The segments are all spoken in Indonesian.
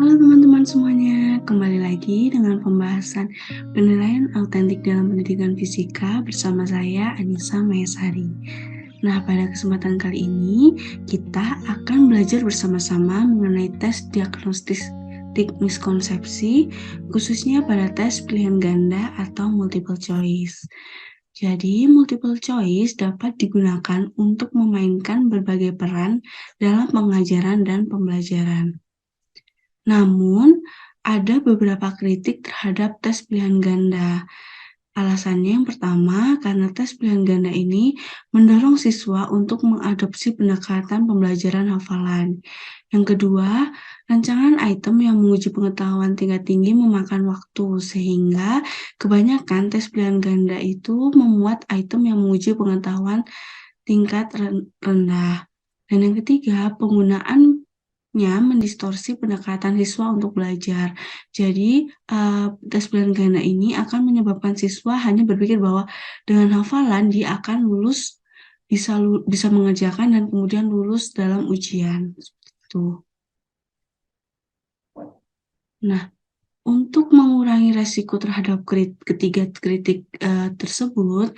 Halo teman-teman semuanya, kembali lagi dengan pembahasan penilaian autentik dalam pendidikan fisika bersama saya Anissa Mayasari. Nah, pada kesempatan kali ini kita akan belajar bersama-sama mengenai tes diagnostik miskonsepsi, khususnya pada tes pilihan ganda atau multiple choice. Jadi, multiple choice dapat digunakan untuk memainkan berbagai peran dalam pengajaran dan pembelajaran. Namun, ada beberapa kritik terhadap tes pilihan ganda. Alasannya yang pertama, karena tes pilihan ganda ini mendorong siswa untuk mengadopsi pendekatan pembelajaran hafalan. Yang kedua, rancangan item yang menguji pengetahuan tingkat tinggi memakan waktu, sehingga kebanyakan tes pilihan ganda itu memuat item yang menguji pengetahuan tingkat rendah. Dan yang ketiga, penggunaan mendistorsi pendekatan siswa untuk belajar. Jadi, tes pilihan ganda ini akan menyebabkan siswa hanya berpikir bahwa dengan hafalan dia akan lulus, bisa mengerjakan dan kemudian lulus dalam ujian. Seperti itu. Nah, untuk mengurangi resiko terhadap ketiga kritik tersebut,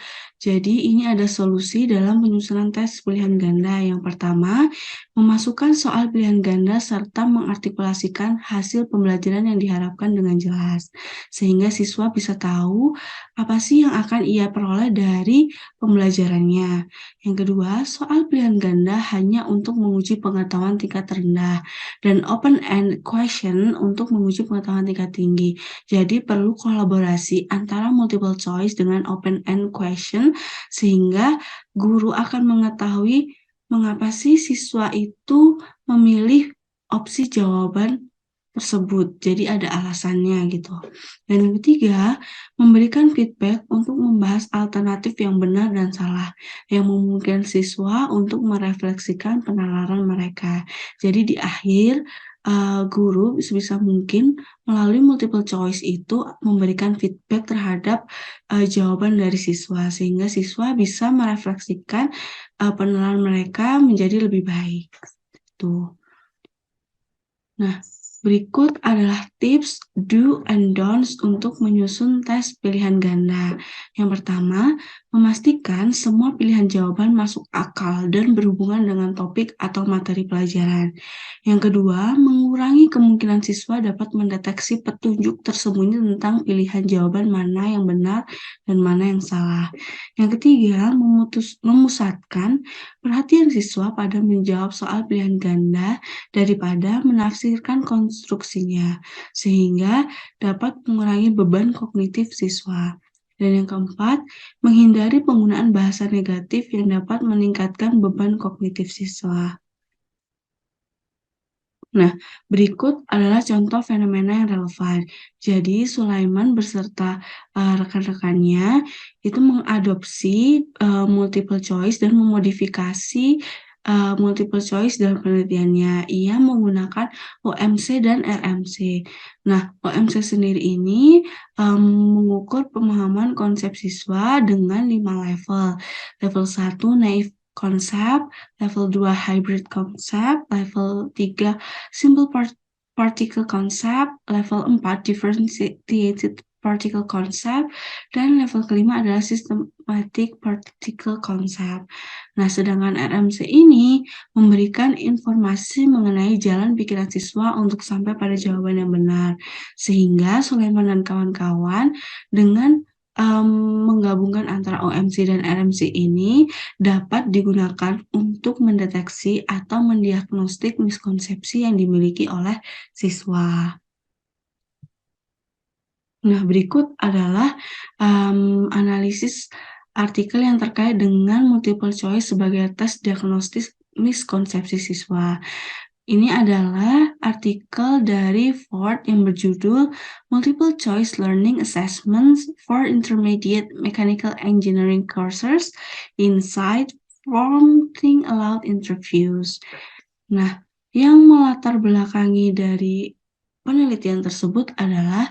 jadi ini ada solusi dalam penyusunan tes pilihan ganda. Yang pertama, memasukkan soal pilihan ganda serta mengartikulasikan hasil pembelajaran yang diharapkan dengan jelas, sehingga siswa bisa tahu apa sih yang akan ia peroleh dari pembelajarannya. Yang kedua, soal pilihan ganda hanya untuk menguji pengetahuan tingkat rendah, dan open-end question untuk menguji pengetahuan tingkat tinggi. Jadi perlu kolaborasi antara multiple choice dengan open-end question sehingga guru akan mengetahui mengapa sih siswa itu memilih opsi jawaban tersebut. Jadi ada alasannya gitu. Dan yang ketiga, memberikan feedback untuk membahas alternatif yang benar dan salah yang memungkinkan siswa untuk merefleksikan penalaran mereka. Jadi di akhir guru sebisa mungkin melalui multiple choice itu memberikan feedback terhadap jawaban dari siswa sehingga siswa bisa merefleksikan penilaian mereka menjadi lebih baik. Tuh. Nah, berikut adalah tips do and don'ts untuk menyusun tes pilihan ganda. Yang pertama, memastikan semua pilihan jawaban masuk akal dan berhubungan dengan topik atau materi pelajaran. Yang kedua, mengurangi kemungkinan siswa dapat mendeteksi petunjuk tersembunyi tentang pilihan jawaban mana yang benar dan mana yang salah. Yang ketiga, memusatkan perhatian siswa pada menjawab soal pilihan ganda daripada menafsirkan konstruksinya, sehingga dapat mengurangi beban kognitif siswa. Dan yang keempat, menghindari penggunaan bahasa negatif yang dapat meningkatkan beban kognitif siswa. Nah, berikut adalah contoh fenomena yang relevan. Jadi, Sulaiman beserta rekan-rekannya itu mengadopsi multiple choice dan memodifikasi multiple choice dalam penelitiannya. Ia menggunakan OMC dan RMC. Nah, OMC sendiri ini mengukur pemahaman konsep siswa dengan 5 level. Level 1, naive konsep, level 2 hybrid konsep, level 3 simple particle concept, level 4 differentiated particle concept, dan level kelima adalah systematic particle concept. Nah, sedangkan RMC ini memberikan informasi mengenai jalan pikiran siswa untuk sampai pada jawaban yang benar. Sehingga Sulaiman dan kawan-kawan dengan menggabungkan antara OMC dan RMC ini dapat digunakan untuk mendeteksi atau mendiagnostik miskonsepsi yang dimiliki oleh siswa. Nah, berikut adalah analisis artikel yang terkait dengan multiple choice sebagai tes diagnostis miskonsepsi siswa. Ini adalah artikel dari Ford yang berjudul Multiple Choice Learning Assessments for Intermediate Mechanical Engineering Courses Inside from Think Aloud Interviews. Nah, yang melatar belakangi dari penelitian tersebut adalah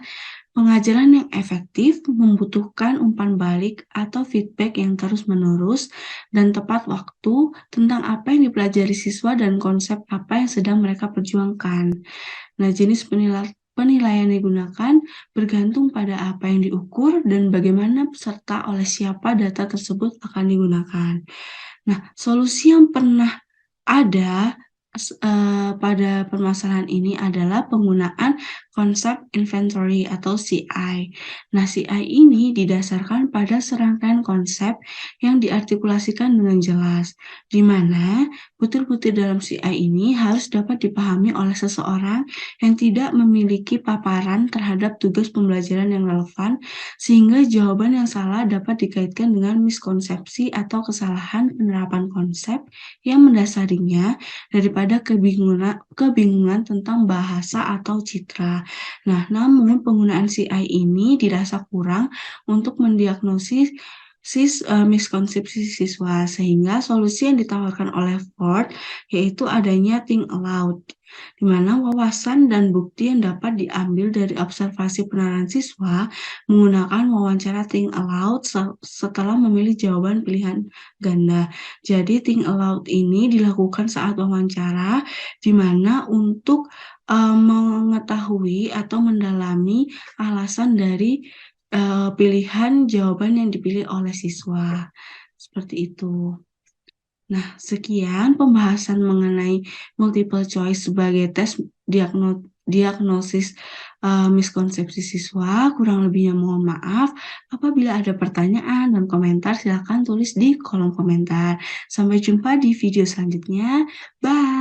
Pengajaran yang efektif membutuhkan umpan balik atau feedback yang terus-menerus dan tepat waktu tentang apa yang dipelajari siswa dan konsep apa yang sedang mereka perjuangkan. Nah, jenis penilaian yang digunakan bergantung pada apa yang diukur dan bagaimana serta oleh siapa data tersebut akan digunakan. Nah, solusi yang pernah ada pada permasalahan ini adalah penggunaan konsep inventory atau CI. Nah, CI ini didasarkan pada serangkaian konsep yang diartikulasikan dengan jelas, di mana butir-butir dalam CI ini harus dapat dipahami oleh seseorang yang tidak memiliki paparan terhadap tugas pembelajaran yang relevan, sehingga jawaban yang salah dapat dikaitkan dengan miskonsepsi atau kesalahan penerapan konsep yang mendasarinya daripada kebingungan tentang bahasa atau citra. Nah, namun penggunaan CI ini dirasa kurang untuk mendiagnosis miskonsepsi siswa, sehingga solusi yang ditawarkan oleh Ford yaitu adanya think aloud, di mana wawasan dan bukti yang dapat diambil dari observasi penerapan siswa menggunakan wawancara think aloud setelah memilih jawaban pilihan ganda. Jadi think aloud ini dilakukan saat wawancara, di mana untuk mengetahui atau mendalami alasan dari pilihan jawaban yang dipilih oleh siswa. Seperti itu. Nah, sekian pembahasan mengenai multiple choice sebagai tes diagnosis miskonsepsi siswa. Kurang lebihnya mohon maaf. Apabila ada pertanyaan dan komentar, silakan tulis di kolom komentar. Sampai jumpa di video selanjutnya. Bye.